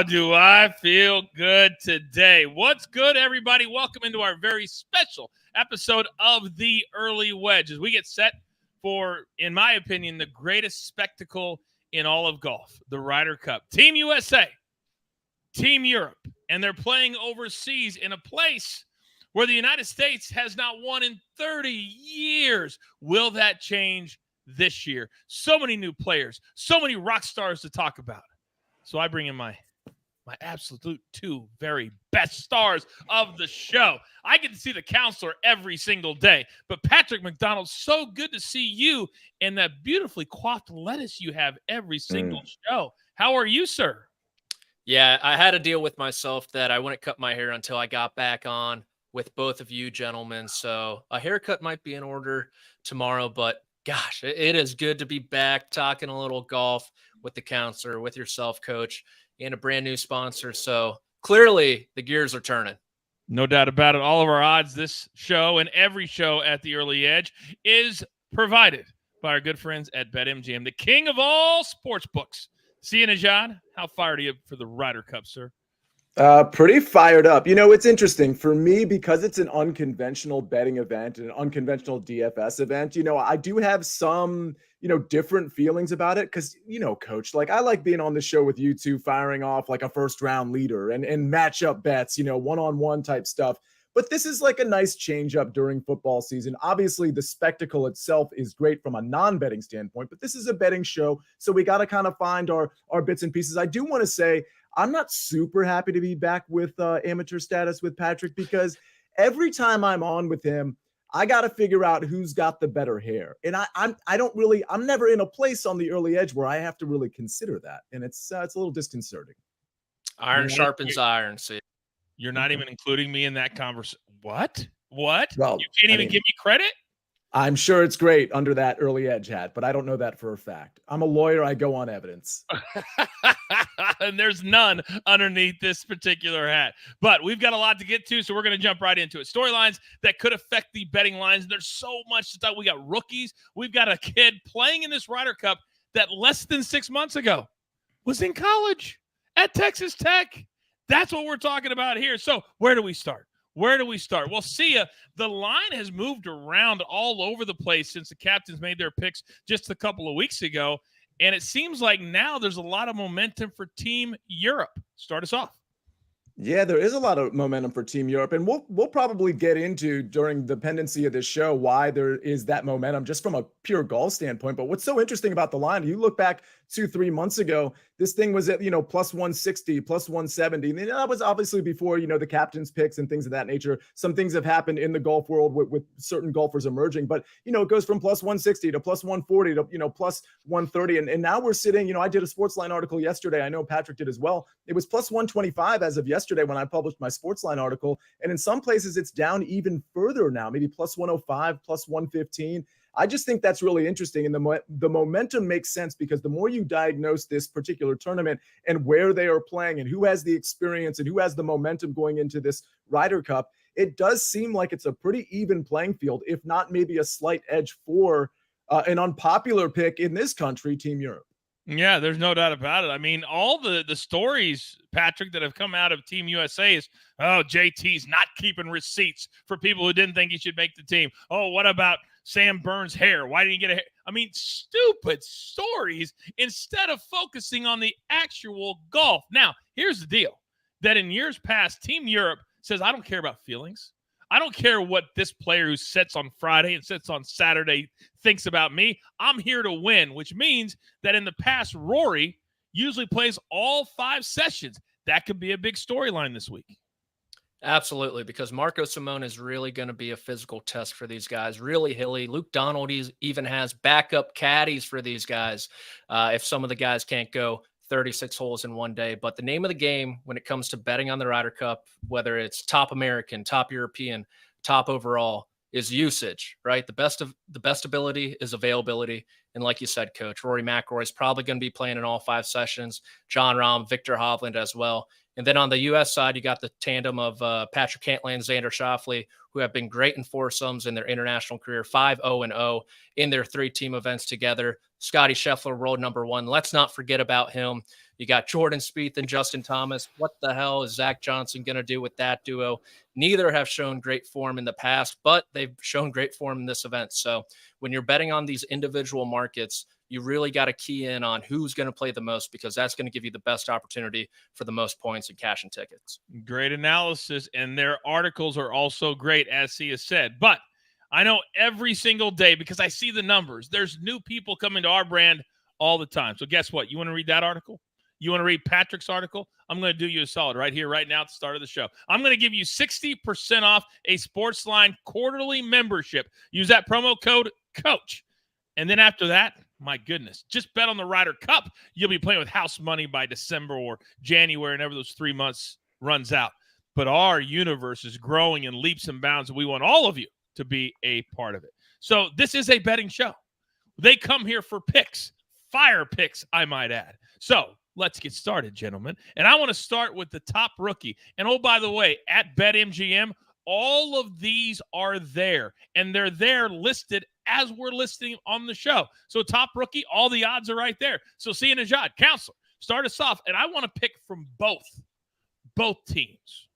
do I feel good today. What's good, everybody? Welcome into our very special episode of the Early Wedge as we get set for, in my opinion, the greatest spectacle in all of golf, the Ryder Cup. Team USA, Team Europe, and they're playing overseas in a place where the United States has not won in 30 years. Will that change this year? So many new players, so many rock stars to talk about. So I bring in my absolute two very best stars of the show. I get to see the counselor every single day. But Patrick McDonald, so good to see you and that beautifully coiffed lettuce you have every single show. How are you, sir? Yeah, I had a deal with myself that I wouldn't cut my hair until I got back on with both of you gentlemen. So a haircut might be in order tomorrow, but gosh, it is good to be back talking a little golf with the counselor, with yourself, coach, and a brand new sponsor. So clearly the gears are turning. No doubt about it. All of our odds this show and every show at the Early Edge is provided by our good friends at BetMGM, the king of all sports books. See you, Nejad. How fired are you for the Ryder Cup, sir? Pretty fired up. You know, it's interesting for me because it's an unconventional betting event, an unconventional DFS event. You know, I do have some, different feelings about it because, coach, like I like being on the show with you two, firing off like a first round leader and matchup bets, one-on-one type stuff. But this is like a nice change up during football season. Obviously, the spectacle itself is great from a non-betting standpoint, but this is a betting show. So we got to kind of find our bits and pieces. I do want to say, I'm not super happy to be back with amateur status with Patrick because every time I'm on with him, I got to figure out who's got the better hair. And I'm never in a place on the Early Edge where I have to really consider that. And it's a little disconcerting. Iron sharpens iron. See, you're not even including me in that conversation. What? Well, you can't even give me credit? I'm sure it's great under that Early Edge hat, but I don't know that for a fact. I'm a lawyer. I go on evidence. And there's none underneath this particular hat. But we've got a lot to get to, so we're going to jump right into it. Storylines that could affect the betting lines. There's so much stuff. We got rookies. We've got a kid playing in this Ryder Cup that less than 6 months ago was in college at Texas Tech. That's what we're talking about here. So where do we start? Well, see ya. The line has moved around all over the place since the captains made their picks just a couple of weeks ago. And it seems like now there's a lot of momentum for Team Europe. Start us off. Yeah, there is a lot of momentum for Team Europe, and we'll probably get into during the pendency of this show why there is that momentum just from a pure golf standpoint. But what's so interesting about the line, you look back 2-3 months ago, this thing was at, plus 160, plus 170. And that was obviously before, the captain's picks and things of that nature. Some things have happened in the golf world with certain golfers emerging, but, it goes from plus 160 to plus 140 to, plus 130. And now we're sitting, I did a SportsLine article yesterday. I know Patrick did as well. It was plus 125 as of yesterday when I published my SportsLine article. And in some places it's down even further now, maybe plus 105, plus 115. I just think that's really interesting. And the momentum makes sense because the more you diagnose this particular tournament and where they are playing and who has the experience and who has the momentum going into this Ryder Cup, it does seem like it's a pretty even playing field, if not maybe a slight edge for an unpopular pick in this country, Team Europe. Yeah, there's no doubt about it. I mean, all the stories, Patrick, that have come out of Team USA is, oh, JT's not keeping receipts for people who didn't think he should make the team. Oh, what about Sam Burns' hair? Why didn't he get a hair? I mean, stupid stories instead of focusing on the actual golf. Now, here's the deal, that in years past, Team Europe says, I don't care about feelings. I don't care what this player who sits on Friday and sits on Saturday thinks about me. I'm here to win, which means that in the past, Rory usually plays all 5 sessions. That could be a big storyline this week. Absolutely, because Marco Simone is really going to be a physical test for these guys, really hilly. Luke Donald even has backup caddies for these guys if some of the guys can't go 36 holes in one day. But the name of the game when it comes to betting on the Ryder Cup, whether it's top American, top European, top overall, is usage, right? The best ability is availability. And like you said, Coach, Rory McIlroy is probably going to be playing in all 5 sessions. John Rahm, Victor Hovland as well. And then on the U.S. side, you got the tandem of Patrick Cantlay and Xander Schauffele, who have been great in foursomes in their international career, 5-0-0 in their 3-team events together. Scotty Scheffler, world number 1. Let's not forget about him. You got Jordan Spieth and Justin Thomas. What the hell is Zach Johnson going to do with that duo? Neither have shown great form in the past, but they've shown great form in this event. So when you're betting on these individual markets, you really got to key in on who's going to play the most, because that's going to give you the best opportunity for the most points and cash and tickets. Great analysis, and their articles are also great, as he has said. But I know every single day, because I see the numbers, there's new people coming to our brand all the time. So guess what? You want to read that article? You want to read Patrick's article? I'm going to do you a solid right here, right now at the start of the show. I'm going to give you 60% off a SportsLine quarterly membership. Use that promo code COACH. And then after that, my goodness, just bet on the Ryder Cup. You'll be playing with house money by December or January, whenever those 3 months runs out. But our universe is growing in leaps and bounds, and we want all of you to be a part of it. So this is a betting show. They come here for picks, fire picks, I might add. So let's get started, gentlemen. And I want to start with the top rookie. And oh, by the way, at BetMGM, all of these are there, and they're there listed as we're listing on the show. So top rookie, all the odds are right there. So see you, Nejad, counselor, start us off. And I want to pick from both teams.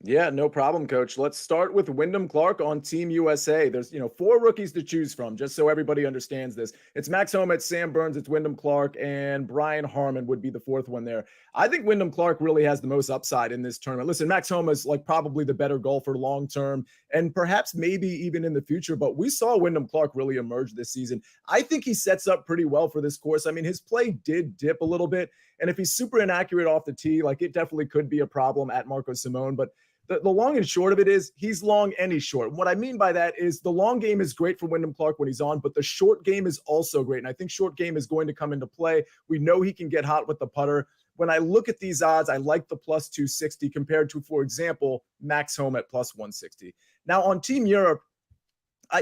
Yeah, no problem, Coach. Let's start with Wyndham Clark on Team USA. There's, 4 rookies to choose from, just so everybody understands this. It's Max Homa, it's Sam Burns, it's Wyndham Clark, and Brian Harman would be the 4th one there. I think Wyndham Clark really has the most upside in this tournament. Listen, Max Homa is like probably the better golfer long-term, and perhaps maybe even in the future, but we saw Wyndham Clark really emerge this season. I think he sets up pretty well for this course. I mean, his play did dip a little bit, and if he's super inaccurate off the tee, like it definitely could be a problem at Marco Simone, but the long and short of it is he's long and he's short. And what I mean by that is the long game is great for Wyndham Clark when he's on, but the short game is also great. And I think short game is going to come into play. We know he can get hot with the putter. When I look at these odds, I like the plus 260 compared to, for example, Max Homa at plus 160. Now on Team Europe,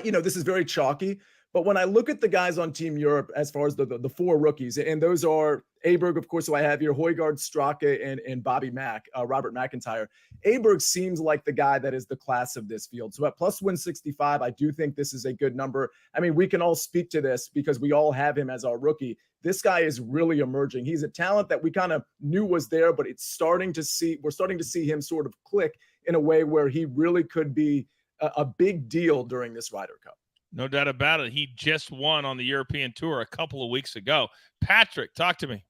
this is very chalky, but when I look at the guys on Team Europe, as far as the 4 rookies, and those are Aberg, of course, who I have here, Højgaard, Straka, and Bobby Mack, Robert McIntyre. Aberg seems like the guy that is the class of this field. So at plus 165, I do think this is a good number. I mean, we can all speak to this because we all have him as our rookie. This guy is really emerging. He's a talent that we kind of knew was there, but we're starting to see him sort of click in a way where he really could be a big deal during this Ryder Cup. No doubt about it. He just won on the European Tour a couple of weeks ago. Patrick, talk to me.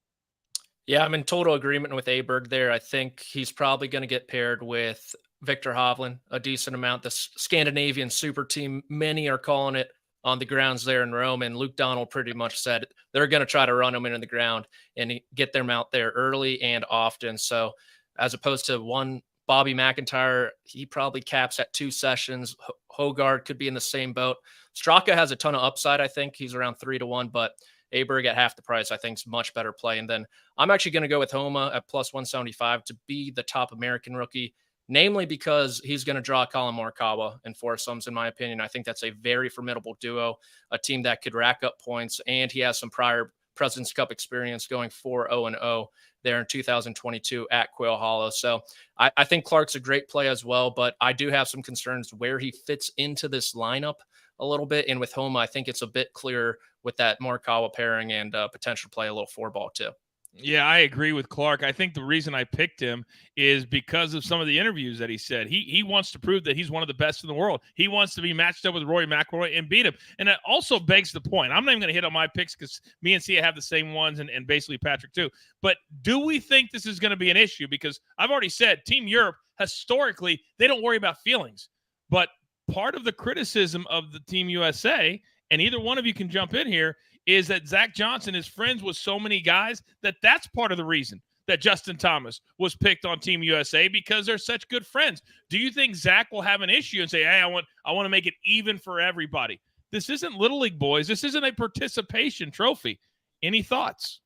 Yeah, I'm in total agreement with Aberg there. I think he's probably going to get paired with Victor Hovland a decent amount. The Scandinavian super team, many are calling it on the grounds there in Rome. And Luke Donald pretty much said they're going to try to run him into the ground and get them out there early and often. So as opposed to one Bobby McIntyre, he probably caps at 2 sessions. Højgaard could be in the same boat. Straka has a ton of upside. I think he's around 3-1, but Aberg at half the price, I think, is much better play. And then I'm actually going to go with Homa at plus 175 to be the top American rookie, namely because he's going to draw Colin Morikawa and foursomes, in my opinion. I think that's a very formidable duo, a team that could rack up points, and he has some prior President's Cup experience going 4-0-0 there in 2022 at Quail Hollow. So I think Clark's a great play as well, but I do have some concerns where he fits into this lineup a little bit. And with Homa, I think it's a bit clearer with that Morikawa pairing and potential to play a little 4-ball too. Yeah, I agree with Clark. I think the reason I picked him is because of some of the interviews that he said. He wants to prove that he's one of the best in the world. He wants to be matched up with Rory McIlroy and beat him. And that also begs the point. I'm not even going to hit on my picks because me and Sia have the same ones and basically Patrick too. But do we think this is going to be an issue? Because I've already said Team Europe, historically, they don't worry about feelings. But part of the criticism of the Team USA, and either one of you can jump in here, is that Zach Johnson is friends with so many guys that's part of the reason that Justin Thomas was picked on Team USA, because they're such good friends. Do you think Zach will have an issue and say, hey, I want to make it even for everybody? This isn't Little League, boys. This isn't a participation trophy. Any thoughts?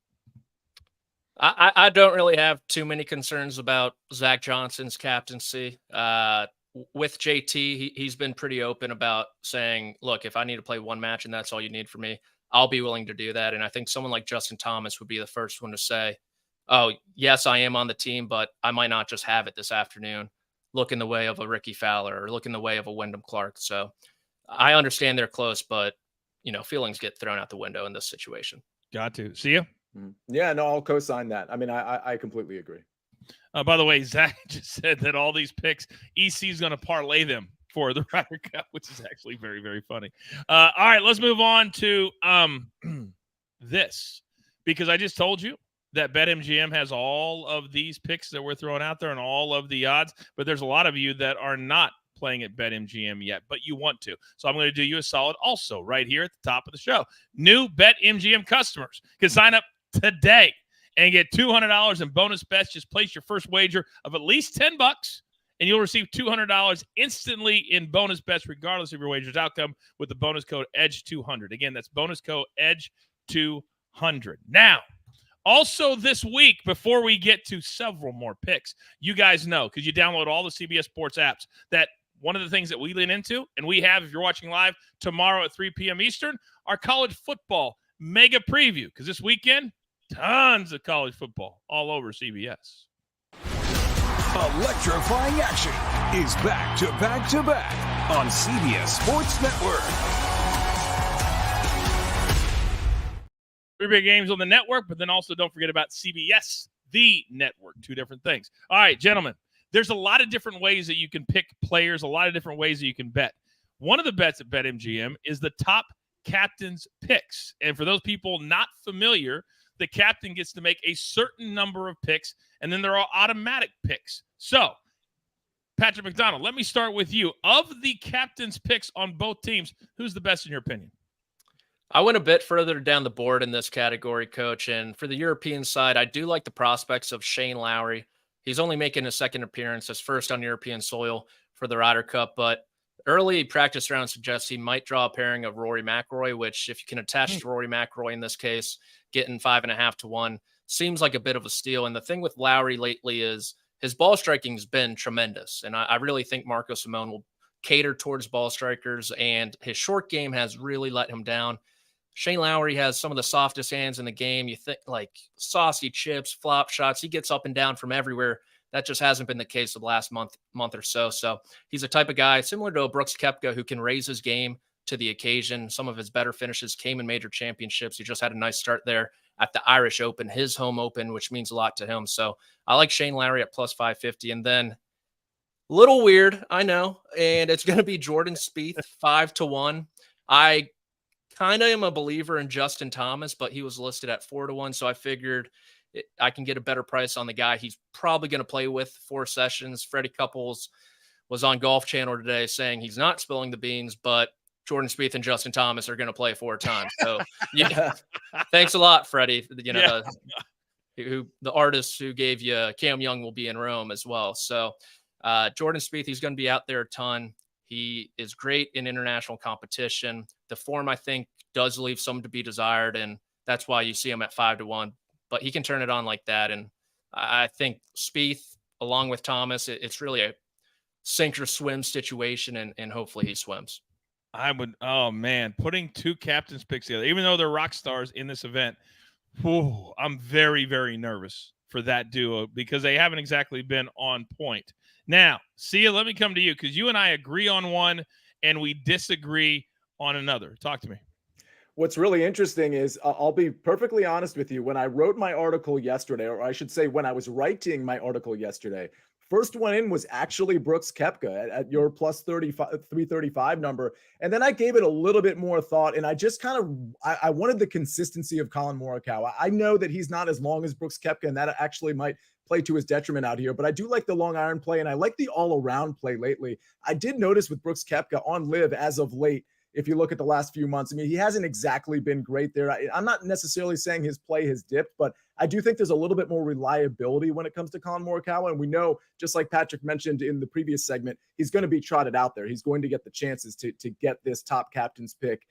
I don't really have too many concerns about Zach Johnson's captaincy. With JT, he's been pretty open about saying, look, if I need to play one match and that's all you need from me, I'll be willing to do that. And I think someone like Justin Thomas would be the first one to say, oh, yes, I am on the team, but I might not just have it this afternoon. Look in the way of a Ricky Fowler or look in the way of a Wyndham Clark. So I understand they're close, but, feelings get thrown out the window in this situation. Got to. See ya. Yeah, no, I'll co-sign that. I mean, I completely agree. By the way, Zach just said that all these picks, EC is going to parlay them for the Ryder Cup, which is actually very, very funny. All right, let's move on to this, because I just told you that BetMGM has all of these picks that we're throwing out there and all of the odds, but there's a lot of you that are not playing at BetMGM yet, but you want to. So I'm going to do you a solid also right here at the top of the show. New BetMGM customers can sign up today and get $200 in bonus bets. Just place your first wager of at least $10, and you'll receive $200 instantly in bonus bets, regardless of your wager's outcome, with the bonus code EDGE200. Again, that's bonus code EDGE200. Now, also this week, before we get to several more picks, you guys know, because you download all the CBS Sports apps, that one of the things that we lean into, and we have, if you're watching live tomorrow at 3 p.m. Eastern, our college football mega preview, because this weekend, tons of college football all over CBS. Electrifying action is back to back to back on CBS Sports Network. 3 big games on the network, but then also don't forget about CBS, the network. 2 different things. All right, gentlemen, there's a lot of different ways that you can pick players, a lot of different ways that you can bet. One of the bets at BetMGM is the top captain's picks. And for those people not familiar, the captain gets to make a certain number of picks, and then there are automatic picks. So, Patrick McDonald, let me start with you. Of the captain's picks on both teams, who's the best in your opinion? I went a bit further down the board in this category, Coach. And for the European side, I do like the prospects of Shane Lowry. He's only making his second appearance, his first on European soil for the Ryder Cup, but early practice round suggests he might draw a pairing of Rory McIlroy, which, if you can attach to Rory McIlroy in this case, getting 5.5 to 1 seems like a bit of a steal. And the thing with Lowry lately is his ball striking has been tremendous. And I really think Marco Simone will cater towards ball strikers, and his short game has really let him down. Shane Lowry has some of the softest hands in the game. You think like saucy chips, flop shots. He gets up and down from everywhere. That just hasn't been the case of the last month or so. So he's a type of guy similar to a Brooks Koepka who can raise his game to the occasion. Some of his better finishes came in major championships. He just had a nice start there at the Irish Open, his home open, which means a lot to him. So I like Shane Lowry at plus 550. And then little weird, I know, and it's going to be Jordan Spieth 5 to 1. I kind of am a believer in Justin Thomas, but he was listed at 4 to 1. So I figured I can get a better price on the guy he's probably going to play with 4 sessions. Freddie Couples was on Golf Channel today saying he's not spilling the beans, but Jordan Spieth and Justin Thomas are going to play 4 times. So yeah, thanks a lot, Freddie. You know, who the artist who gave you Cam Young will be in Rome as well. So Jordan Spieth, he's going to be out there a ton. He is great in international competition. The form, I think, does leave some to be desired, and that's why you see him at 5 to 1. But he can turn it on like that. And I think Spieth, along with Thomas, it's really a sink or swim situation, and hopefully he swims. I would, oh man, putting 2 captains picks together, even though they're rock stars in this event, I'm very, very nervous for that duo because they haven't exactly been on point. Now, Sia, let me come to you because you and I agree on one and we disagree on another. Talk to me. What's really interesting is I'll be perfectly honest with you. When I wrote my article yesterday, or I should say when I was writing my article yesterday, first one in was actually Brooks Koepka at your plus 335 number. And then I gave it a little bit more thought, and I just kind of, I wanted the consistency of Colin Morikawa. I know that he's not as long as Brooks Koepka, and that actually might play to his detriment out here, but I do like the long iron play, and I like the all-around play lately. I did notice with Brooks Koepka on live as of late, if you look at the last few months, I mean, he hasn't exactly been great there. I'm not necessarily saying his play has dipped, but I do think there's a little bit more reliability when it comes to Colin Morikawa. And we know, just like Patrick mentioned in the previous segment, he's going to be trotted out there. He's going to get the chances to get this top captain's pick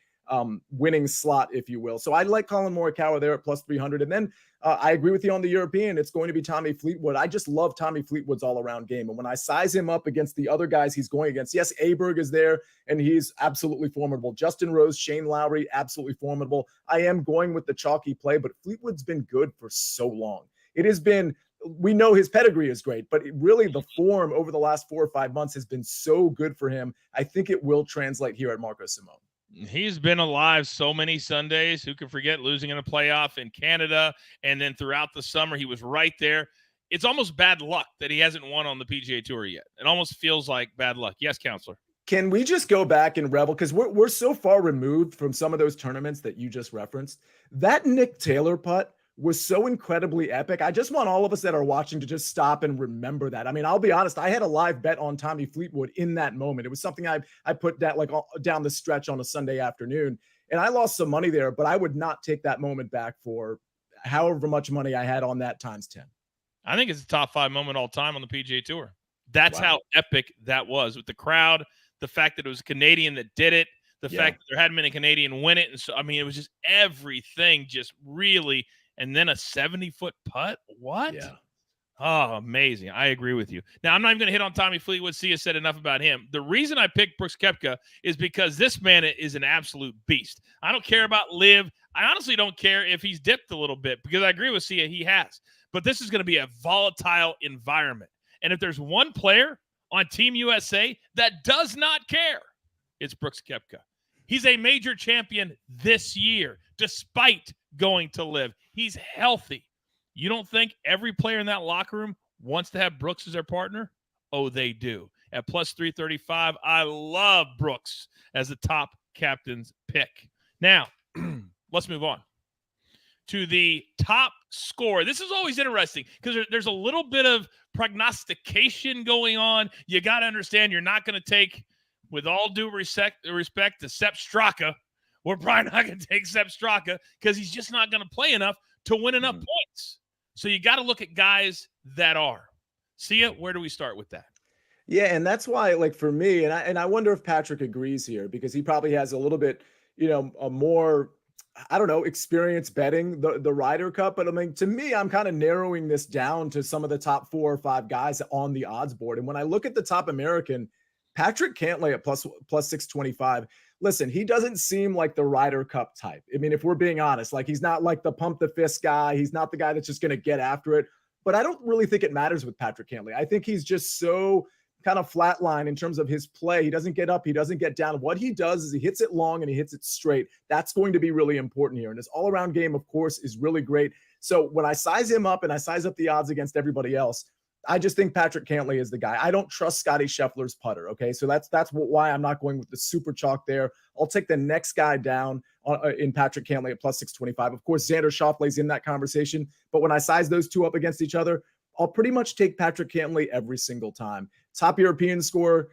winning slot, if you will. So I like Colin Morikawa there at plus 300. And then I agree with you on the European. It's going to be Tommy Fleetwood. I just love Tommy Fleetwood's all-around game. And when I size him up against the other guys he's going against, yes, Aberg is there, and he's absolutely formidable. Justin Rose, Shane Lowry, absolutely formidable. I am going with the chalky play, but Fleetwood's been good for so long. It has been, we know his pedigree is great, but really the form over the last 4 or 5 months has been so good for him. I think it will translate here at Marco Simone. He's been alive so many Sundays. Who can forget losing in a playoff in Canada? And then throughout the summer, he was right there. It's almost bad luck that he hasn't won on the PGA Tour yet. It almost feels like bad luck. Yes, Counselor. Can we just go back and revel? Because we're so far removed from some of those tournaments that you just referenced. That Nick Taylor putt was so incredibly epic. I just want all of us that are watching to just stop and remember that. I mean, I'll be honest, I had a live bet on Tommy Fleetwood in that moment. It was something I put that like down the stretch on a Sunday afternoon, and I lost some money there, but I would not take that moment back for however much money I had on that times 10. I think it's a top 5 moment all time on the PGA Tour. That's Wow. how epic that was with the crowd, the fact that it was a Canadian that did it, the fact that there hadn't been a Canadian win it. And so, I mean, it was just everything just really, and then a 70-foot putt. What? Yeah. Oh, amazing. I agree with you. Now, I'm not even going to hit on Tommy Fleetwood. Sia said enough about him. The reason I picked Brooks Koepka is because this man is an absolute beast. I don't care about Liv. I honestly don't care if he's dipped a little bit because I agree with Sia. He has. But this is going to be a volatile environment. And if there's one player on Team USA that does not care, it's Brooks Koepka. He's a major champion this year, despite going to Liv. He's healthy. You don't think every player in that locker room wants to have Brooks as their partner? Oh, they do. At plus 335, I love Brooks as the top captain's pick. Now, let's move on to the top score. This is always interesting because there's a little bit of prognostication going on. You got to understand you're not going to take, with all due respect to Sepp Straka, we're probably not going to take Sepp Straka because he's just not going to play enough to win enough points. So you got to look at guys that are. Sia, where do we start with that? Yeah, and that's why, like for me, and I wonder if Patrick agrees here because he probably has a little bit, a more, I don't know, experience betting the Ryder Cup. But I mean, to me, I'm kind of narrowing this down to some of the top 4 or 5 guys on the odds board. And when I look at the top American, Patrick Cantlay at plus 625. Listen, he doesn't seem like the Ryder Cup type. I mean, if we're being honest, like he's not like the pump the fist guy. He's not the guy that's just going to get after it. But I don't really think it matters with Patrick Cantlay. I think he's just so kind of flatline in terms of his play. He doesn't get up. He doesn't get down. What he does is he hits it long and he hits it straight. That's going to be really important here. And his all-around game, of course, is really great. So when I size him up and I size up the odds against everybody else, I just think Patrick Cantlay is the guy. I don't trust Scotty Scheffler's putter. Okay, so that's why I'm not going with the super chalk there. I'll take the next guy down in Patrick Cantlay at plus 625. Of course, Xander Schauffele's in that conversation, but when I size those two up against each other, I'll pretty much take Patrick Cantlay every single time. Top European scorer.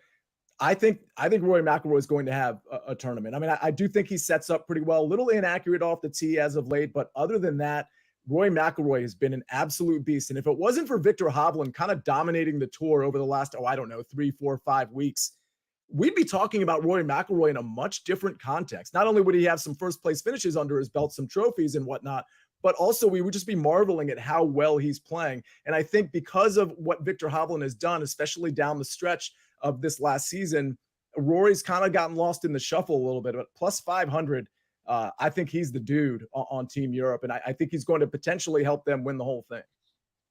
I think Rory McIlroy is going to have a tournament. I mean, I do think he sets up pretty well. A little inaccurate off the tee as of late, but other than that, Rory McIlroy has been an absolute beast. And if it wasn't for Viktor Hovland kind of dominating the tour over the last, 3, 4, 5 weeks, we'd be talking about Rory McIlroy in a much different context. Not only would he have some first place finishes under his belt, some trophies and whatnot, but also we would just be marveling at how well he's playing. And I think because of what Viktor Hovland has done, especially down the stretch of this last season, Rory's kind of gotten lost in the shuffle a little bit. But plus 500, I think he's the dude on Team Europe, and I think he's going to potentially help them win the whole thing.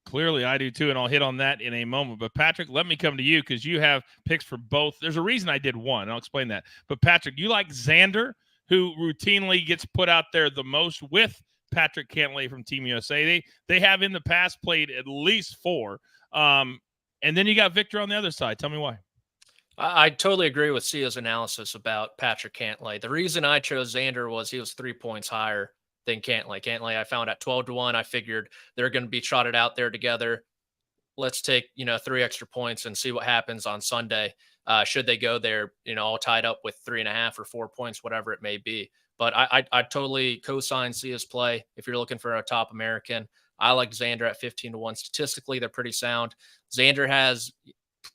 Clearly, I do too, and I'll hit on that in a moment. But Patrick, let me come to you because you have picks for both. There's a reason I did one, and I'll explain that. But Patrick, you like Xander, who routinely gets put out there the most with Patrick Cantlay from Team USA. They have in the past played at least 4. And then you got Victor on the other side. Tell me why. I totally agree with Sia's analysis about Patrick Cantlay. The reason I chose Xander was he was 3 points higher than Cantlay. Cantlay I found at 12-1. I figured they're going to be trotted out there together. Let's take, 3 extra points and see what happens on Sunday. Should they go there, all tied up with 3.5 or 4 points, whatever it may be. But I totally co-sign Sia's play. If you're looking for a top American, I like Xander at 15-1. Statistically, they're pretty sound. Xander has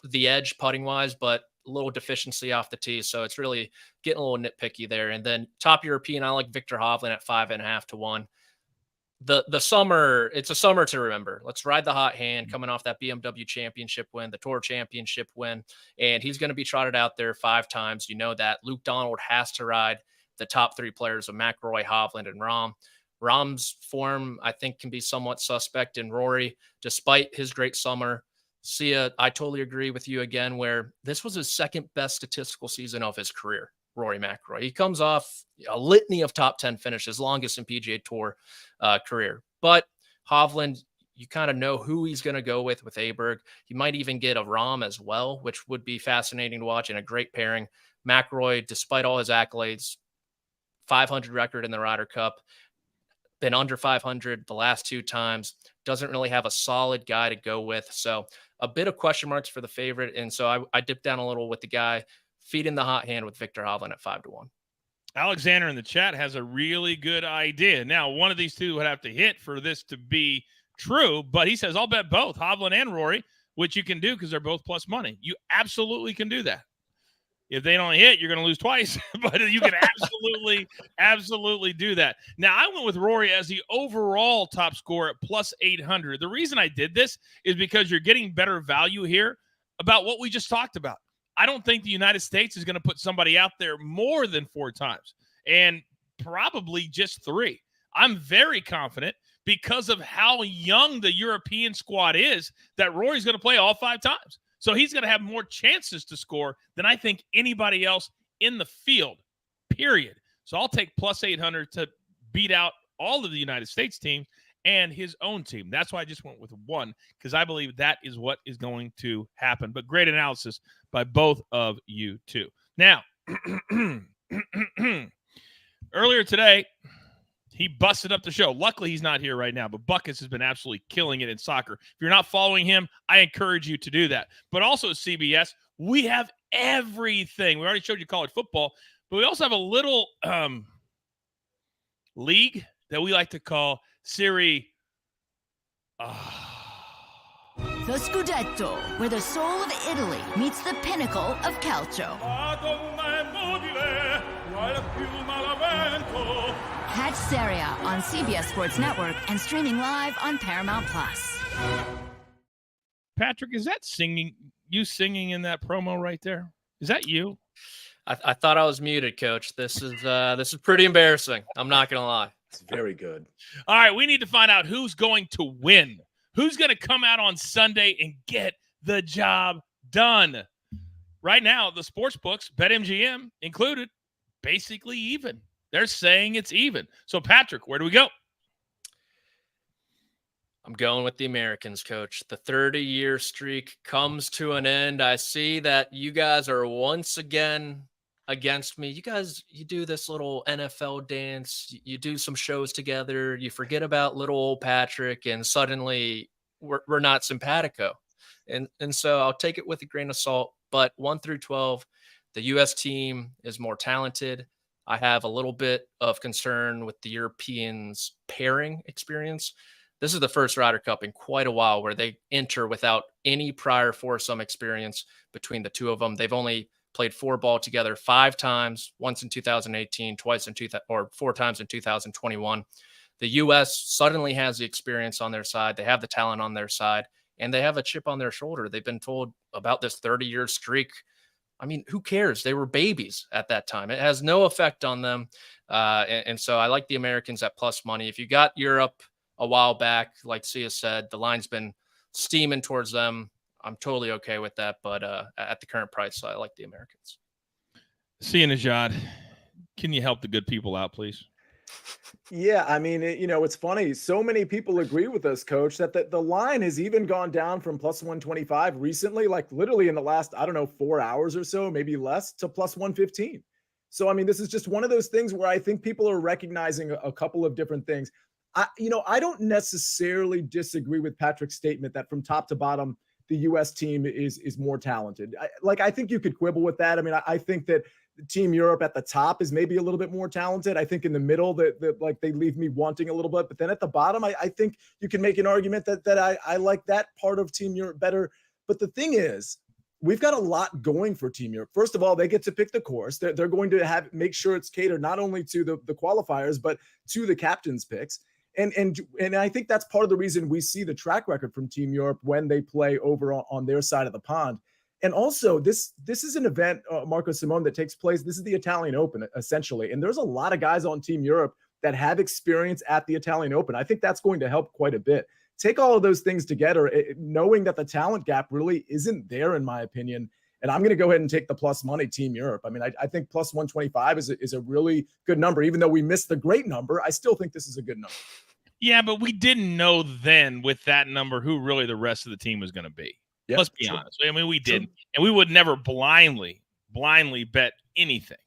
the edge putting wise, but a little deficiency off the tee. So it's really getting a little nitpicky there. And then top European, I like Viktor Hovland at 5.5-1. The summer, it's a summer to remember. Let's ride the hot hand coming off that BMW championship win, the Tour championship win. And he's going to be trotted out there 5 times. You know that. Luke Donald has to ride the top 3 players of McIlroy, Hovland, and Rahm. Rahm's form, I think, can be somewhat suspect in Rory, despite his great summer. Sia, I totally agree with you again, where this was his second best statistical season of his career. Rory McIlroy. He comes off a litany of top 10 finishes, longest in PGA Tour career. But Hovland, you kind of know who he's going to go with Aberg. He might even get a Rahm as well, which would be fascinating to watch and a great pairing. McIlroy, despite all his accolades, 500 record in the Ryder Cup, been under 500 the last 2 times, doesn't really have a solid guy to go with. So a bit of question marks for the favorite. And so I dipped down a little with the guy feeding the hot hand with Victor Hovland at 5-1. Alexander in the chat has a really good idea. Now, one of these two would have to hit for this to be true, but he says, I'll bet both Hovland and Rory, which you can do because they're both plus money. You absolutely can do that. If they don't hit, you're going to lose twice, but you can absolutely do that. Now, I went with Rory as the overall top scorer at plus 800. The reason I did this is because you're getting better value here about what we just talked about. I don't think the United States is going to put somebody out there more than 4 times, and probably just 3. I'm very confident because of how young the European squad is that Rory's going to play all 5 times. So he's going to have more chances to score than I think anybody else in the field, period. So I'll take plus 800 to beat out all of the United States teams and his own team. That's why I just went with 1, because I believe that is what is going to happen. But great analysis by both of you two. Now, earlier today, he busted up the show. Luckily, he's not here right now, but Buckets has been absolutely killing it in soccer. If you're not following him, I encourage you to do that. But also at CBS, we have everything. We already showed you college football, but we also have a little league that we like to call Serie The Scudetto, where the soul of Italy meets the pinnacle of calcio. Catch Serie A on CBS Sports Network and streaming live on Paramount+. Patrick, is that you singing in that promo right there? Is that you? I thought I was muted, Coach. This is pretty embarrassing. I'm not going to lie. It's very good. All right, we need to find out who's going to win. Who's going to come out on Sunday and get the job done? Right now, the sports books, BetMGM included, basically even. They're saying it's even. So, Patrick, where do we go? I'm going with the Americans, Coach. The 30-year streak comes to an end. I see that you guys are once again against me. You do this little NFL dance. You do some shows together. You forget about little old Patrick, and suddenly we're not simpatico. And so I'll take it with a grain of salt. But 1 through 12, the U.S. team is more talented. I have a little bit of concern with the Europeans' pairing experience. This is the first Ryder Cup in quite a while where they enter without any prior foursome experience between the two of them. They've only played 4 ball together 5 times, once in 2018, 4 times in 2021. The U.S. suddenly has the experience on their side. They have the talent on their side, and they have a chip on their shoulder. They've been told about this 30-year streak. I mean, who cares? They were babies at that time. It has no effect on them. And so I like the Americans at plus money. If you got Europe a while back, like Sia said, the line's been steaming towards them. I'm totally okay with that. But at the current price, I like the Americans. Sia Nejad, can you help the good people out, please? Yeah, I mean, it's funny. So many people agree with us, Coach, that the line has even gone down from plus 125 recently, like literally in the last, 4 hours or so, maybe less, to plus 115. So, I mean, this is just one of those things where I think people are recognizing a couple of different things. I don't necessarily disagree with Patrick's statement that from top to bottom, the U.S. team is more talented. I think you could quibble with that. I mean, I think that Team Europe at the top is maybe a little bit more talented. I think in the middle that they leave me wanting a little bit, but then at the bottom, I think you can make an argument that I like that part of Team Europe better. But the thing is, we've got a lot going for Team Europe. First of all, they get to pick the course. They're going to make sure it's catered not only to the qualifiers, but to the captain's picks. And I think that's part of the reason we see the track record from Team Europe when they play over on their side of the pond. And also, this is an event, Marco Simone, that takes place. This is the Italian Open, essentially. And there's a lot of guys on Team Europe that have experience at the Italian Open. I think that's going to help quite a bit. Take all of those things together, knowing that the talent gap really isn't there, in my opinion. And I'm going to go ahead and take the plus money Team Europe. I mean, I think plus 125 is a really good number. Even though we missed the great number, I still think this is a good number. Yeah, but we didn't know then with that number who really the rest of the team was going to be. Yep, let's be honest. I mean, we didn't. And we would never blindly bet anything.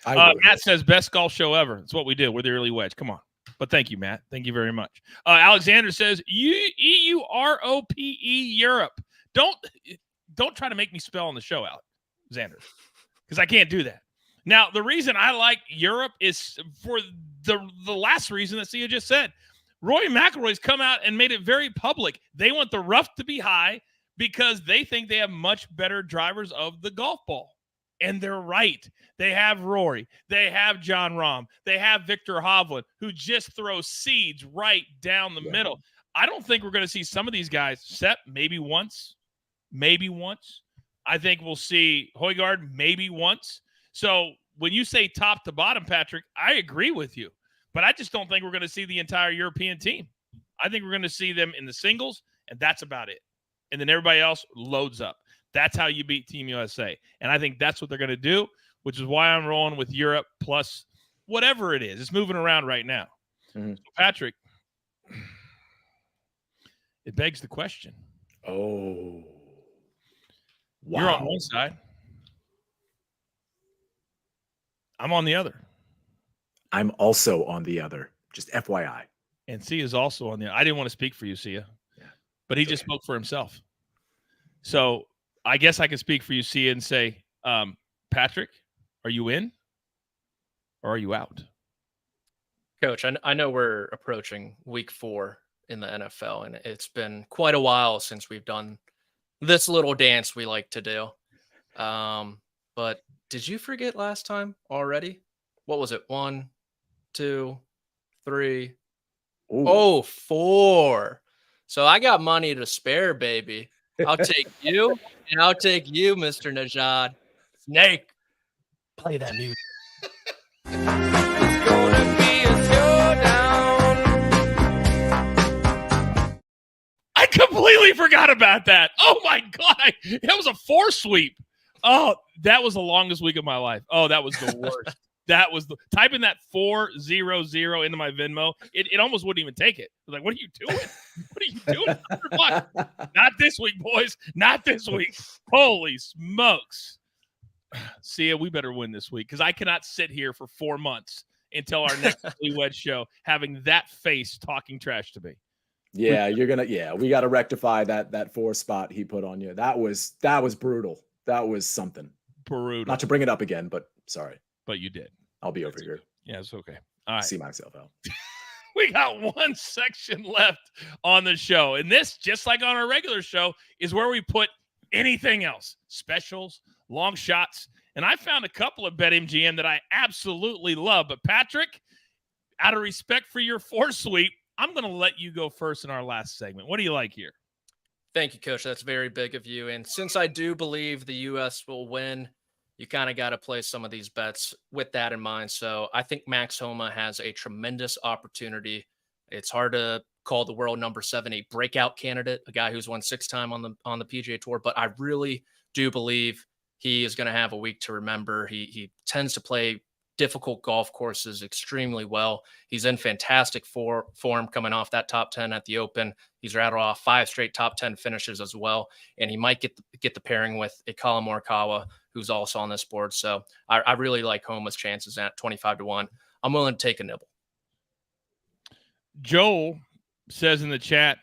Matt says, best golf show ever. That's what we do. We're the Early Wedge. Come on. But thank you, Matt. Thank you very much. Alexander says, EUROPE Europe. Don't try to make me spell on the show, Alexander, because I can't do that. Now, the reason I like Europe is for the last reason that Sia just said. Rory McIlroy's come out and made it very public. They want the rough to be high because they think they have much better drivers of the golf ball. And they're right. They have Rory. They have John Rahm. They have Victor Hovland, who just throws seeds right down the middle. I don't think we're going to see some of these guys set maybe once. I think we'll see Højgaard maybe once. So when you say top to bottom, Patrick, I agree with you. But I just don't think we're going to see the entire European team. I think we're going to see them in the singles, and that's about it. And then everybody else loads up. That's how you beat Team USA. And I think that's what they're going to do, which is why I'm rolling with Europe plus whatever it is. It's moving around right now. Mm-hmm. So Patrick, it begs the question. Oh. Wow. You're on one side. I'm on the other. I'm also on the other. Just FYI. And Sia is also on the other. I didn't want to speak for you, Sia. Yeah. But he just spoke for himself. So I guess I can speak for you, Sia, and say, Patrick, are you in or are you out? Coach, I know we're approaching week 4 in the NFL, and it's been quite a while since we've done this little dance we like to do. But did you forget last time already? What was it? 1, 2, 3. Ooh. Oh, 4. So I got money to spare, baby. I'll take you, and I'll take you, Mr. Nejad. Snake, play that music. It's gonna be a showdown. I completely forgot about that. Oh, my God. That was a 4 sweep. Oh, that was the longest week of my life. Oh, that was the worst. That was typing that 400 into my Venmo. It almost wouldn't even take it. I was like, what are you doing? What are you doing? Not this week, boys. Not this week. Holy smokes. Sia, we better win this week because I cannot sit here for 4 months until our next Early Wedge show having that face talking trash to me. Yeah, we got to rectify that 4 spot he put on you. That was brutal. That was something. Brutal. Not to bring it up again, but sorry. But you did. I'll be over here. Yeah, it's okay. All right. See myself out. We got one section left on the show. And this, just like on our regular show, is where we put anything else. Specials, long shots. And I found a couple of BetMGM that I absolutely love. But Patrick, out of respect for your 4 sweep, I'm going to let you go first in our last segment. What do you like here? Thank you, Coach. That's very big of you. And since I do believe the U.S. will win, you kind of got to play some of these bets with that in mind. So I think Max Homa has a tremendous opportunity. It's hard to call the world number 7 a breakout candidate, a guy who's won 6 times on the PGA Tour, but I really do believe he is going to have a week to remember. He tends to play difficult golf courses extremely well. He's in fantastic form coming off that top 10 at the Open. He's rattled off 5 straight top 10 finishes as well, and he might get the pairing with a Colin Morikawa, who's also on this board. So I really like Homa's chances at 25-1. I'm willing to take a nibble. Joel says in the chat,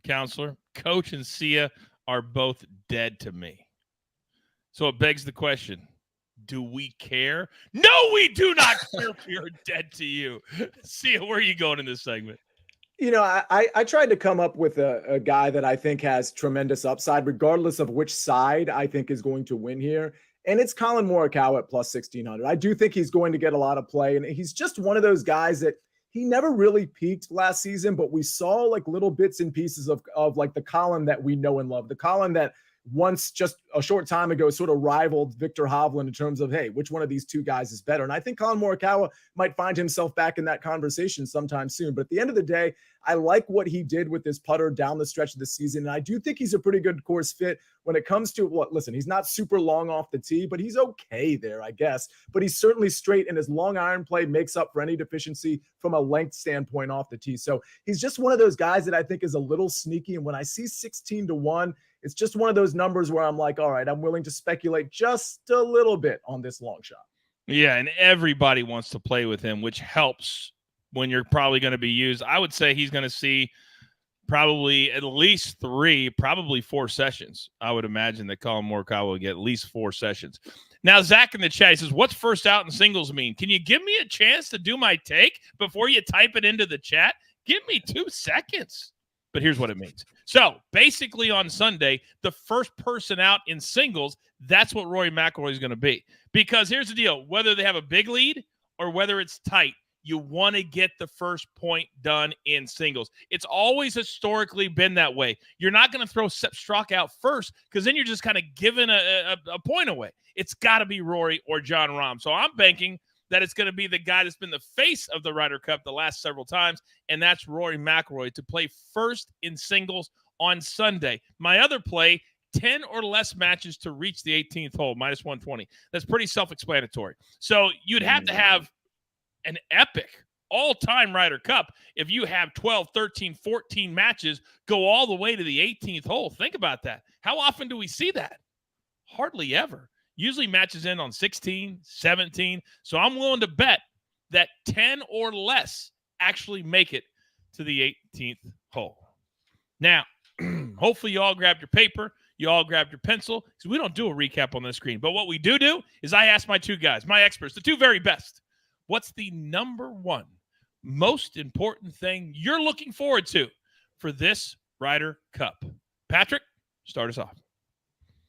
counselor, Coach and Sia are both dead to me. So it begs the question, do we care? No, we do not care if you're dead to you. Sia, where are you going in this segment? You know, I tried to come up with a guy that I think has tremendous upside, regardless of which side I think is going to win here. And it's Colin Morikawa at plus 1,600. I do think he's going to get a lot of play. And he's just one of those guys that he never really peaked last season, but we saw like little bits and pieces of like the Colin that we know and love, the Colin that once just a short time ago sort of rivaled Victor Hovland in terms of, hey, which one of these two guys is better? And I think Colin Morikawa might find himself back in that conversation sometime soon. But at the end of the day, I like what he did with his putter down the stretch of the season. And I do think he's a pretty good course fit when it comes to what, listen, he's not super long off the tee, but he's okay there, I guess. But he's certainly straight, and his long iron play makes up for any deficiency from a length standpoint off the tee. So he's just one of those guys that I think is a little sneaky. And when I see 16-1, it's just one of those numbers where I'm like, all right, I'm willing to speculate just a little bit on this long shot. Yeah, and everybody wants to play with him, which helps when you're probably going to be used. I would say he's going to see probably at least 3, probably 4 sessions. I would imagine that Colin Morikawa will get at least 4 sessions. Now, Zach in the chat, he says, what's first out in singles mean? Can you give me a chance to do my take before you type it into the chat? Give me 2 seconds. But here's what it means. So basically on Sunday, the first person out in singles, that's what Rory McIlroy is going to be. Because here's the deal. Whether they have a big lead or whether it's tight, you want to get the first point done in singles. It's always historically been that way. You're not going to throw Sepp Straka out first because then you're just kind of giving a point away. It's got to be Rory or Jon Rahm. So I'm banking that it's going to be the guy that's been the face of the Ryder Cup the last several times, and that's Rory McIlroy to play first in singles on Sunday. My other play, 10 or less matches to reach the 18th hole, minus 120. That's pretty self-explanatory. So you'd have to have an epic all-time Ryder Cup if you have 12, 13, 14 matches go all the way to the 18th hole. Think about that. How often do we see that? Hardly ever. Usually matches end on 16, 17. So I'm willing to bet that 10 or less actually make it to the 18th hole. Now, hopefully you all grabbed your paper. You all grabbed your pencil. Because we don't do a recap on the screen. But what we do is I ask my 2 guys, my experts, the 2 very best, what's the number 1 most important thing you're looking forward to for this Ryder Cup? Patrick, start us off.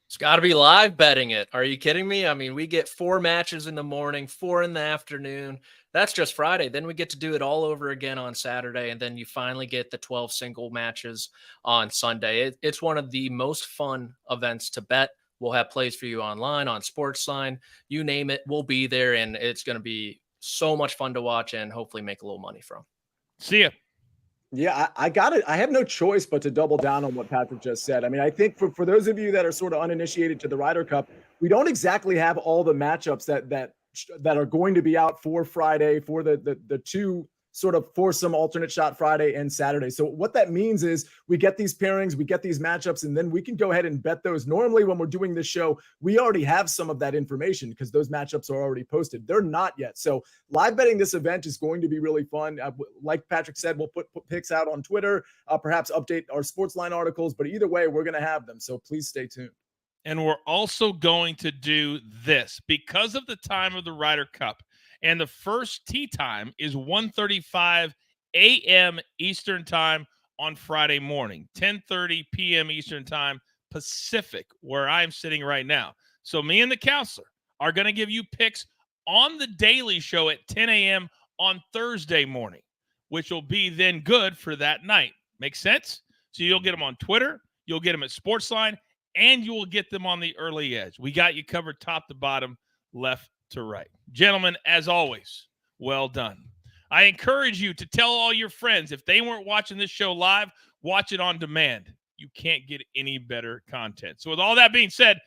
It's got to be live betting it. Are you kidding me? I mean, we get 4 matches in the morning, 4 in the afternoon. That's just Friday. Then we get to do it all over again on Saturday. And then you finally get the 12 single matches on Sunday. It's one of the most fun events to bet. We'll have plays for you online, on SportsLine, you name it. We'll be there, and it's going to be so much fun to watch and hopefully make a little money from. See ya. Yeah, I got it. I have no choice but to double down on what Patrick just said. I mean, I think for those of you that are sort of uninitiated to the Ryder Cup, we don't exactly have all the matchups that are going to be out for Friday, for the 2 sort of foursome alternate shot Friday and Saturday. So what that means is we get these pairings, we get these matchups, and then we can go ahead and bet those. Normally when we're doing this show, we already have some of that information because those matchups are already posted. They're not yet. So live betting this event is going to be really fun. Like Patrick said, we'll put picks out on Twitter, perhaps update our SportsLine articles, but either way, we're going to have them. So please stay tuned. And we're also going to do this because of the time of the Ryder Cup. And the first tee time is 1:35 a.m. Eastern time on Friday morning, 10:30 p.m. Eastern time Pacific, where I'm sitting right now. So me and the counselor are going to give you picks on the Daily Show at 10 a.m. on Thursday morning, which will be then good for that night. Make sense? So you'll get them on Twitter, you'll get them at SportsLine, and you will get them on the Early Edge. We got you covered top to bottom, left to right. Gentlemen, as always, well done. I encourage you to tell all your friends, if they weren't watching this show live, watch it on demand. You can't get any better content. So with all that being said,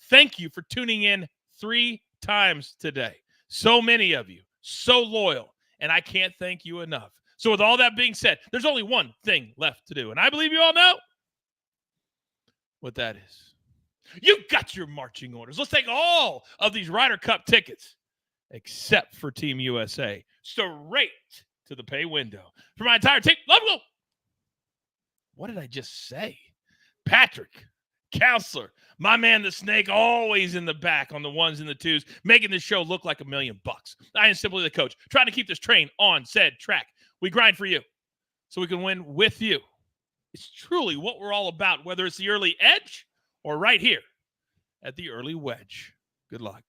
thank you for tuning in 3 times today. So many of you, so loyal, and I can't thank you enough. So with all that being said, there's only one thing left to do, and I believe you all know what that is. You got your marching orders. Let's take all of these Ryder Cup tickets, except for Team USA, straight to the pay window. For my entire team, let's go. What did I just say? Patrick, counselor, my man the Snake, always in the back on the 1s and the 2s, making this show look like $1 million. I am simply the coach, trying to keep this train on said track. We grind for you so we can win with you. It's truly what we're all about, whether it's the Early Edge or right here at the Early Wedge. Good luck.